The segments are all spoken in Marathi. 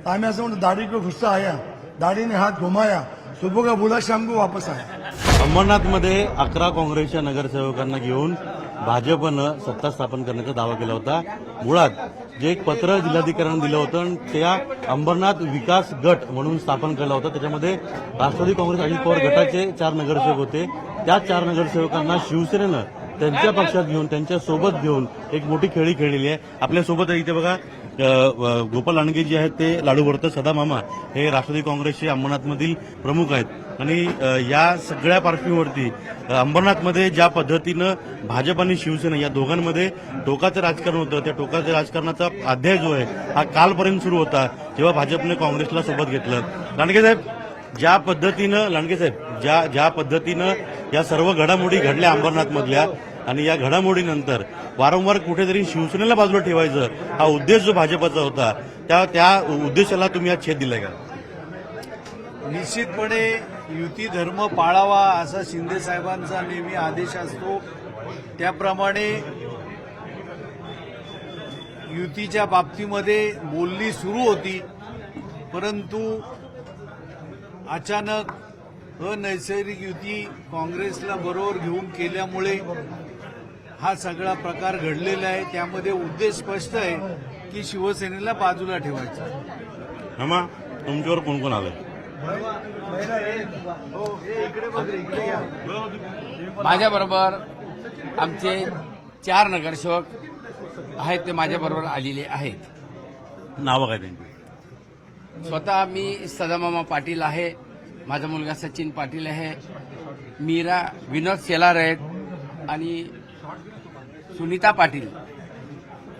आम्ही असं म्हणतो दाढी को गुस्सा आया, दाढीने हात घुमाया, सुबह का बुला शाम को वापस आया. अंबरनाथमध्ये 11 काँग्रेसच्या नगरसेवकांना घेऊन भाजपनं सत्ता स्थापन करण्याचा दावा केला होता. मुळात जे एक पत्र जिल्हाधिकाऱ्यांना दिलं होतं आणि त्या अंबरनाथ विकास गट म्हणून स्थापन केला होता. त्याच्यामध्ये राष्ट्रवादी काँग्रेस अजित पवार गटाचे 4 नगरसेवक होते. त्या 4 नगरसेवकांना शिवसेनेनं त्यांच्या पक्षात घेऊन त्यांच्या सोबत घेऊन एक मोठी खेळी खेळलेली आहे. आपल्यासोबत इथे बघा गोपाल लांडगे जे आहेत ते लाडूवर्त सदा मामा हे राष्ट्रवादी काँग्रेसचे अंबरनाथमधील प्रमुख आहेत आणि या सगळ्या पार्श्वभूमीवरती अंबरनाथमध्ये ज्या पद्धतीनं भाजप आणि शिवसेना या दोघांमध्ये टोकाचं राजकारण होतं त्या टोकाच्या राजकारणाचा अध्याय जो आहे हा कालपर्यंत सुरू होता जेव्हा भाजपने काँग्रेसला सोबत घेतलं. लांडगे साहेब ज्या पद्धतीनं या सर्व घडामोडी घडल्या अंबरनाथमधल्या आणि या घडामोडीनंतर वारंवार कुठेतरी शिवसेनेला बाजूला ठेवायचं हा उद्देश जो भाजपचा होता त्या उद्देशाला तुम्ही आज छेद दिलाय का? निश्चितपणे युती धर्म पाळावा असा शिंदे साहेबांचा नेहमी आदेश असतो. त्याप्रमाणे युतीच्या बाबतीमध्ये बोलणी सुरू होती, परंतु अचानक अनैसर्गिक युती काँग्रेसला बरोबर घेऊन केल्यामुळे हा सगळा प्रकार घडलेला आहे. त्यामध्ये उद्देश स्पष्ट आहे की शिवसेनेला बाजूला ठेवायचा. मामा तुमच्यावर कोण कोण आलंय? माझ्याबरोबर आमचे 4 नगरसेवक आहेत ते माझ्याबरोबर आलेले आहेत. नावं काय त्यांची? स्वतः मी सदामामा पाटील आहे, माझा मुलगा सचिन पाटील आहे, मीरा विनोद शेलार आहेत आणि सुनीता पाटील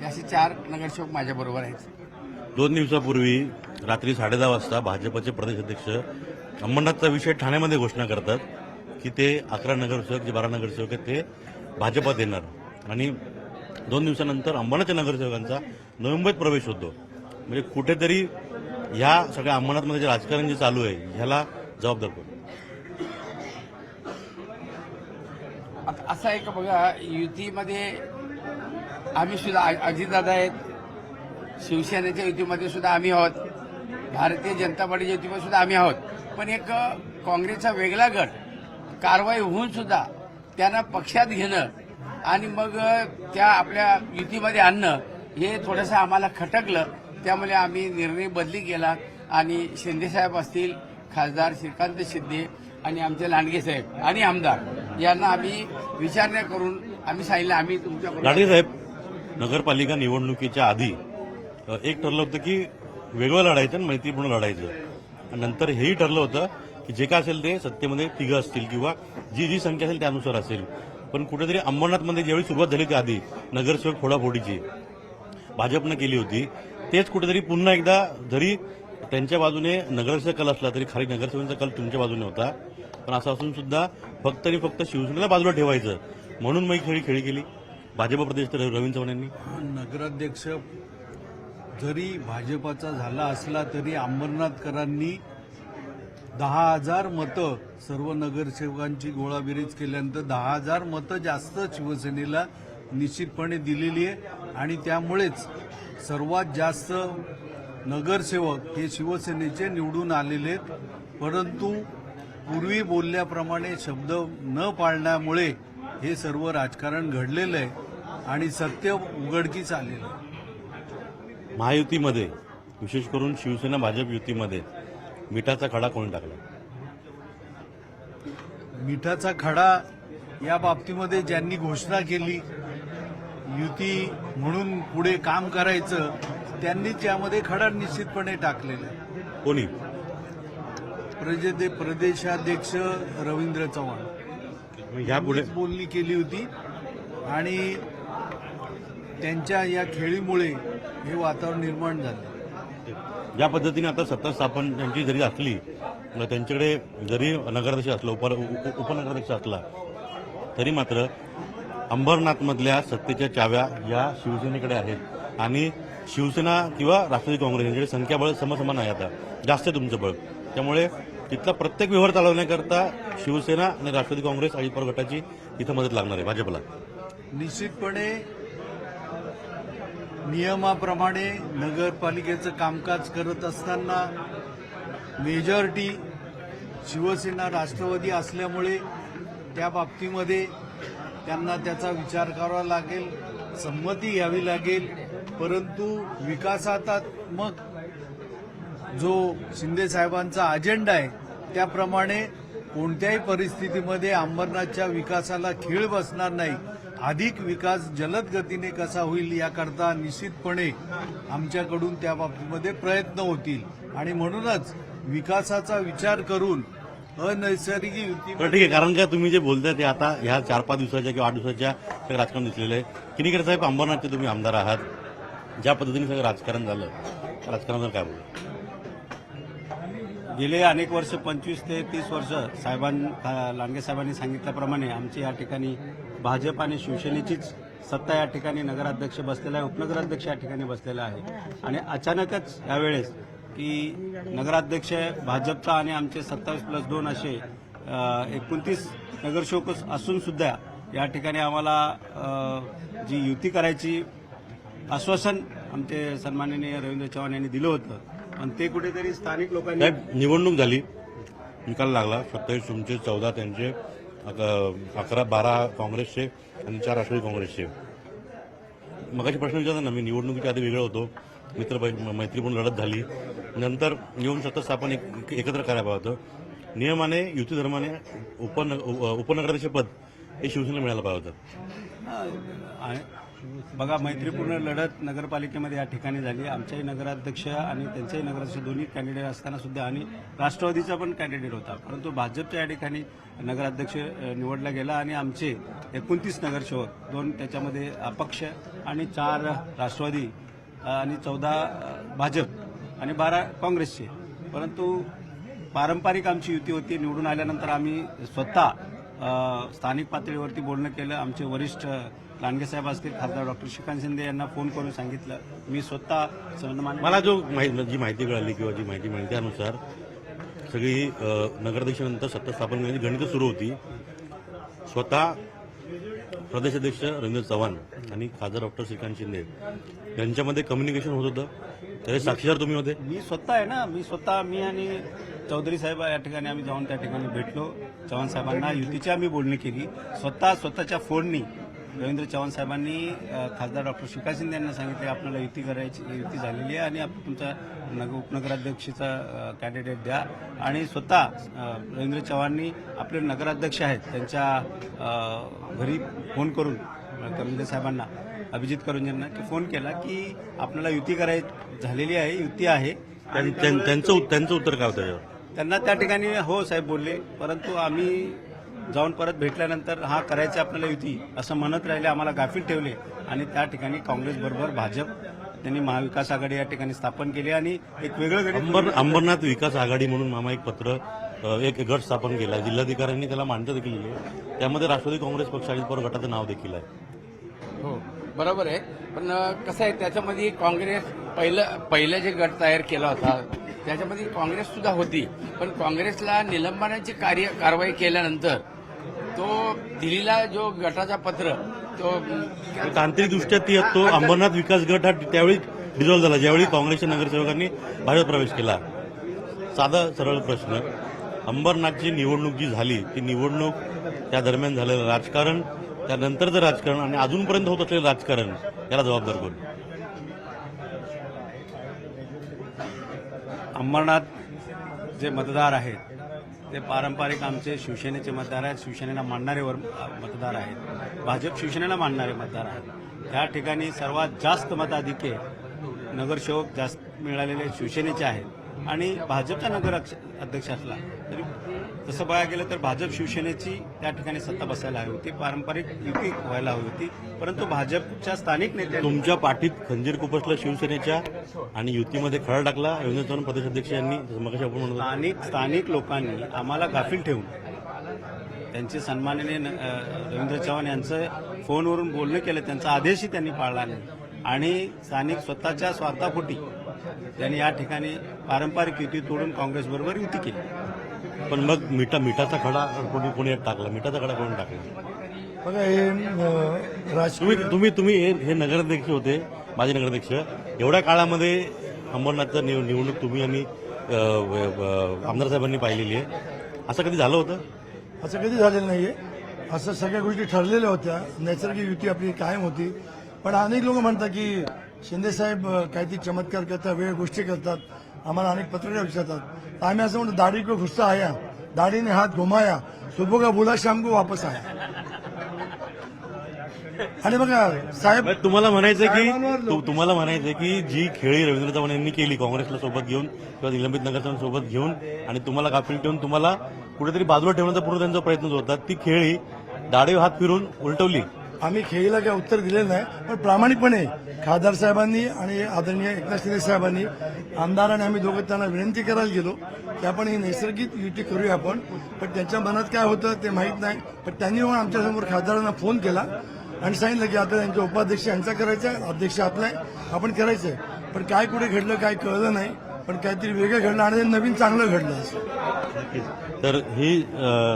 असे 4 नगरसेवक माझ्याबरोबर आहेत. 2 दिवसापूर्वी रात्री 10:30 वाजता भाजपचे प्रदेश अध्यक्ष अंबरनाथचा विषय ठाण्यामध्ये घोषणा करतात की ते 11 नगरसेवक जे 12 नगरसेवक आहेत ते भाजपात येणार आणि 2 दिवसानंतर अंबरनाथच्या नगरसेवकांचा नवी मुंबईत प्रवेश होतो. म्हणजे कुठेतरी ह्या सगळ्या अंबरनाथमध्ये जे राजकारण जे चालू आहे ह्याला जबाबदार कोण? असं आहे का बघा, युतीमध्ये आम्ही सुद्धा अजितदादा आहेत, शिवसेनेच्या युतीमध्ये सुद्धा आम्ही आहोत, भारतीय जनता पार्टीच्या युतीमध्ये सुद्धा आम्ही आहोत. पण एक काँग्रेसचा वेगळा गट कारवाई होऊन सुद्धा त्यांना पक्षात घेणं आणि मग त्या आपल्या युतीमध्ये आणणं हे थोडंसं आम्हाला खटकलं. त्यामुळे आम्ही निर्णय बदली केला आणि शिंदेसाहेब असतील, खासदार श्रीकांत शिंदे आणि आमचे लांडगे साहेब आणि आमदार यांना आम्ही विचारणा करून आम्ही सांगितलं आम्ही तुमच्याकडून. लांडगे साहेब, नगरपालिका निवडणुकीच्या आधी एक ठरलं होतं की वेगळं लढायचं आणि मैत्रीपूर्ण लढायचं आणि नंतर हेही ठरलं होतं की जे काय असेल ते सत्तेमध्ये तिघं असतील किंवा जी संख्या असेल त्यानुसार असेल. पण कुठेतरी अंबरनाथमध्ये ज्यावेळी सुरुवात झाली होती आधी नगरसेवक फोडाफोडीची भाजपनं केली होती, तेच कुठेतरी पुन्हा एकदा जरी त्यांच्या बाजूने नगरसेवक कल असला तरी खाली नगरसेवकांचा कल तुमच्या बाजूने होता. पण असं असून सुद्धा फक्त आणि फक्त शिवसेनेला बाजूला ठेवायचं म्हणून मग खेळी केली भाजप प्रदेश रवींद्र चव्हाण यांनी. नगराध्यक्ष जरी भाजपाचा झाला असला तरी अंबरनाथकरांनी 10,000 मतं सर्व नगरसेवकांची गोळाबेरीज केल्यानंतर 10,000 मतं जास्त शिवसेनेला निश्चितपणे दिलेली आहे आणि त्यामुळेच सर्वात जास्त नगरसेवक हे शिवसेनेचे निवडून आलेले आहेत. परंतु पूर्वी बोलल्याप्रमाणे शब्द न पाळण्यामुळे हे सर्व राजकारण घडलेलं आहे आणि सत्य उघडकीस आलेलं आहे. महायुतीमध्ये विशेष करून शिवसेना भाजप युतीमध्ये मिठाचा खडा कोणी टाकला? मिठाचा खडा या बाबतीमध्ये ज्यांनी घोषणा केली युती म्हणून पुढे काम करायचं त्यांनीच यामध्ये खडा निश्चितपणे टाकलेला आहे. कोणी? प्रदेशाध्यक्ष रवींद्र चव्हाण यापुढे बोलणी केली होती आणि त्यांच्या या खेळीमुळे हे वातावरण निर्माण झालं. ज्या पद्धतीने आता सत्ता स्थापन त्यांची जरी असली त्यांच्याकडे जरी नगराध्यक्ष असला उपनगराध्यक्ष असला तरी मात्र अंबरनाथमधल्या सत्तेच्या चाव्या या शिवसेनेकडे आहेत आणि शिवसेना किंवा राष्ट्रवादी काँग्रेस यांच्याकडे संख्याबळ समसमान आहे. आता जास्त आहे तुमचं बळ, त्यामुळे तिथला प्रत्येक व्यवहार चालवण्याकरता शिवसेना आणि राष्ट्रवादी काँग्रेस अजित पवार गटाची इथं मदत लागणार आहे भाजपला. निश्चितपणे नियमाप्रमाणे नगरपालिकेचं कामकाज करत असताना मेजॉरिटी शिवसेना राष्ट्रवादी असल्यामुळे त्या बाबतीमध्ये त्यांना त्याचा विचार करावा लागेल, संमती घ्यावी लागेल. परंतु विकासात्मक जो शिंदे साहेबांचा अजेंडा आहे त्याप्रमाणे कोणत्याही परिस्थितीमध्ये अंबरनाथच्या विकासाला खीळ बसणार नाही. अधिक विकास जलद गतीने कसा होईल याकरता निश्चितपणे आमच्याकडून त्या बाबतीमध्ये प्रयत्न होतील आणि म्हणूनच विकासाचा विचार करून अनैसर्गिक युती. तर ठीक आहे, कारण का तुम्ही जे बोलताय ते आता ह्या 4-5 दिवसाच्या किंवा 8 दिवसाच्या ते राजकारण दिसलेलं आहे. किनीकर साहेब, अंबरनाथचे तुम्ही आमदार आहात, ज्या पद्धतीने सगळं राजकारण झालं, राजकारणावर काय बोलू? गेले अनेक वर्ष 25 ते 30 वर्ष लांडगे साहेबांनी सांगितल्याप्रमाणे आमची या ठिकाणी भाजप आणि शिवसेनेचीच सत्ता या ठिकाणी नगराध्यक्ष बसलेला आहे, उपनगराध्यक्ष या ठिकाणी बसलेला आहे. आणि अचानकच यावेळेस की नगराध्यक्ष भाजपचा आणि आमचे 27+2 असे 29 नगरसेवक असून सुद्धा या ठिकाणी आम्हाला जी युती करायची आश्वासन आमचे सन्माननीय रवींद्र चव्हाण यांनी दिलं होतं, पण ते कुठेतरी स्थानिक लोकांनी. साहेब, निवडणूक झाली, निकाल लागला, 27 तुमचे, 14 त्यांचे, 11-12 काँग्रेसचे आणि 4 राष्ट्रवादी काँग्रेसचे. मगाशी प्रश्न विचारला ना मी, निवडणुकीच्या आधी वेगळं होतो, मैत्रीपूर्ण लढत झाली, नंतर येऊन सतत स्थापन एकत्र करायला होतं. नियमाने युती धर्माने उपनगराध्यक्ष पद हे शिवसेनेला मिळायला पाहिजे होतं. बघा, मैत्रीपूर्ण लढत नगरपालिकेमध्ये या ठिकाणी झाली. आमच्याही नगराध्यक्ष आणि त्यांच्याही नगराध्यक्ष दोन्ही कॅन्डिडेट असताना सुद्धा आणि राष्ट्रवादीचा पण कॅन्डिडेट होता, परंतु भाजपच्या या ठिकाणी नगराध्यक्ष निवडला गेला आणि आमचे 29 नगरसेवक, 2 त्याच्यामध्ये अपक्ष आणि 4 राष्ट्रवादी आणि 14 भाजप आणि 12 काँग्रेसचे. परंतु पारंपरिक आमची युती होती. निवडून आल्यानंतर आम्ही स्वतः स्थानिक पातळीवरती बोलणं केलं. आमचे वरिष्ठ लांडगे साहेब असतील, खासदार डॉक्टर श्रीकांत शिंदे यांना फोन करून सांगितलं. मी स्वतः मला जी माहिती कळाली किंवा जी माहिती मिळाली त्यानुसार सगळी नगराध्यक्षानंतर सत्ता स्थापन करण्याची गणितं सुरू होती. स्वतः प्रदेशाध्यक्ष रवींद्र चव्हाण आणि खासदार डॉक्टर श्रीकांत शिंदे यांच्यामध्ये कम्युनिकेशन होत होतं, त्याचे साक्षीदार तुम्ही होते. मी स्वतः आहे ना, मी आणि चौधरी साहेब या ठिकाणी आम्ही जाऊन त्या ठिकाणी भेटलो. चव्हाण साहेबांना युतीची आम्ही बोलणी केली. स्वतःच्या फोननी रवींद्र चव्हाण साहेबांनी खासदार डॉक्टर श्रीकांत शिंदे यांना सांगितले आपल्याला युती झालेली आहे आणि तुमचा उपनगराध्यक्षाचा कॅन्डिडेट द्या. आणि स्वतः रवींद्र चव्हाणनी आपले नगराध्यक्ष आहेत त्यांच्या घरी फोन करून करंजे साहेबांना, अभिजित करंजेंना फोन केला की आपल्याला युती झालेली आहे, युती आहे. त्यांचं उत्तर काय होतं त्याच्यावर? त्यांना त्या ठिकाणी हो साहेब बोलले, परंतु आम्ही जाऊन परत भेटल्यानंतर हा करायचं आपल्याला युती असं म्हणत राहिले, आम्हाला गाफील ठेवले आणि त्या ठिकाणी काँग्रेसबरोबर भाजप त्यांनी महाविकास आघाडी या ठिकाणी स्थापन केली आणि एक वेगळं अंबरनाथ विकास आघाडी म्हणून मामा एक पत्र, एक गट स्थापन केला. जिल्हाधिकाऱ्यांनी त्याला मान्यता देखील दिली. त्यामध्ये राष्ट्रवादी काँग्रेस पक्ष अजित पवार गटाचं नाव देखील आहे. हो, बरोबर आहे. पण कसं आहे, त्याच्यामध्ये काँग्रेस पहिलं जे गट तयार केला होता त्याच्यामध्ये काँग्रेस सुद्धा होती, पण काँग्रेसला निलंबनाची कारवाई केल्यानंतर तो दिल्लीला जो गटाचा पत्र तो तांत्रिकदृष्ट्या तो अंबरनाथ विकास गट हा त्यावेळी डिझॉल्व्ह झाला ज्यावेळी काँग्रेसच्या नगरसेवकांनी भाजप प्रवेश केला. साधा सरळ प्रश्न, अंबरनाथची निवडणूक जी झाली ती निवडणूक त्या दरम्यान झालेलं राजकारण, त्यानंतरचं राजकारण आणि अजूनपर्यंत होत असलेलं राजकारण याला जबाबदार कोण? अंबरनाथ जे मतदार आहेत ते पारंपरिक आमचे शिवसेनेचे मतदार आहेत, शिवसेनेला मानणारे मतदार आहेत, भाजप शिवसेनेला मानणारे मतदार आहेत. त्या ठिकाणी सर्वात जास्त मताधिक्य नगरसेवक जास्त मिळालेले शिवसेनेचे आहेत आणि भाजपचा नगर अध्यक्ष असला तरी तसं बघायला गेलं तर भाजप शिवसेनेची त्या ठिकाणी सत्ता बसायला हवी होती, पारंपरिक युती व्हायला हवी होती, परंतु भाजपच्या स्थानिक नेते तुमच्या पाठीत खंजीर खुपसला शिवसेनेच्या आणि युतीमध्ये खळा टाकला रवींद्र चव्हाण प्रदेशाध्यक्ष यांनी. मगाशी आपण म्हणतो स्थानिक लोकांनी आम्हाला गाफील ठेवून त्यांचे सन्माननीय रवींद्र चव्हाण यांचं फोनवरून बोलणं केलं, त्यांचा आदेशही त्यांनी पाळला नाही आणि स्थानिक स्वतःच्या स्वार्थापोटी त्यांनी या ठिकाणी पारंपरिक युती तोडून काँग्रेसबरोबर युती केली. पण मग मिठाचा खडा कोणी टाकला? मिठाचा खडा कोणी टाकला? बघा, हे राजकीय तुम्ही हे नगराध्यक्ष होते, माजी नगराध्यक्ष, एवढ्या काळामध्ये अंबरनाथचं निवडणूक तुम्ही आणि आमदार साहेबांनी पाहिलेली आहे. असं कधी झालं होतं? असं कधी झालेलं नाहीये. असं सगळ्या गोष्टी ठरलेल्या होत्या. नैसर्गिक युती आपली कायम होती. पण अनेक लोक म्हणतात की शिंदेसाहेब काहीतरी चमत्कार करतात, वेळ गोष्टी करतात, आम्हाला अनेक पत्रकार विचारतात. तर आम्ही असं म्हणतो, दाढी को गुस्सा आया, दाढी ने हात घुमाया, सुबह का बोला शाम को वापस आया. आणि बघा साहेब, तुम्हाला म्हणायचंय की जी खेळी रवींद्र चव्हाण यांनी केली काँग्रेसला सोबत घेऊन किंवा निलंबित नगरसेवकांना सोबत घेऊन आणि तुम्हाला गाफील ठेवून तुम्हाला कुठेतरी बाजूला ठेवण्याचा पूर्ण त्यांचा प्रयत्न होता, ती खेळी दाढीवर हात फिरून उलटवली. आम्ही खेळीला काही उत्तर दिलेलं नाही. पण प्रामाणिकपणे खासदार साहेबांनी आणि आदरणीय एकनाथ शिंदे साहेबांनी, आमदारांनी आम्ही दोघं त्यांना विनंती करायला गेलो की आपण ही नैसर्गिक युती करूया आपण. पण त्यांच्या मनात काय होतं ते माहीत नाही. पण त्यांनी येऊन आमच्यासमोर खासदारांना फोन केला आणि सांगितलं की आता त्यांचे उपाध्यक्ष यांचा करायचा आहे, अध्यक्ष आपला आहे, आपण करायचंय. पण काय कुठे घडलं काय कळलं नाही. पण काहीतरी वेगळं घडलं आणि ते नवीन चांगलं घडलं असं. तर हे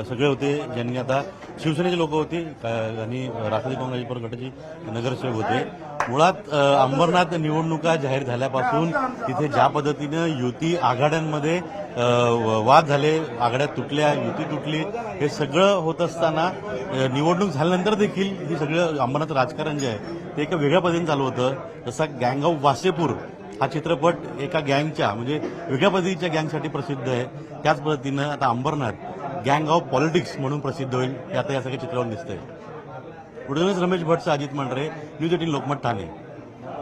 सगळे होते ज्यांनी आता शिवसेनेचे लोक होते आणि राष्ट्रवादी काँग्रेस गटाचे नगरसेवक होते. मुळात अंबरनाथ निवडणुका जाहीर झाल्यापासून तिथे ज्या पद्धतीनं युती आघाड्यांमध्ये वाद झाले, आघाड्या तुटल्या, युती तुटली, हे सगळं होत असताना निवडणूक झाल्यानंतर देखील हे सगळं अंबरनाथ राजकारण जे आहे ते एका वेगळ्या पद्धतीने चालू होतं. जसा गँग ऑफ वासेपूर हा चित्रपट एका गँगच्या म्हणजे वेगळ्या पद्धतीच्या गँगसाठी प्रसिद्ध आहे, त्याच पद्धतीनं आता अंबरनाथ गँग ऑफ पॉलिटिक्स म्हणून प्रसिद्ध होईल हे आता या सगळ्या चित्रावर दिसतंय. पुढे रमेश भट्ट, अजित मांढरे, न्यूज 18 लोकमत ठाणे.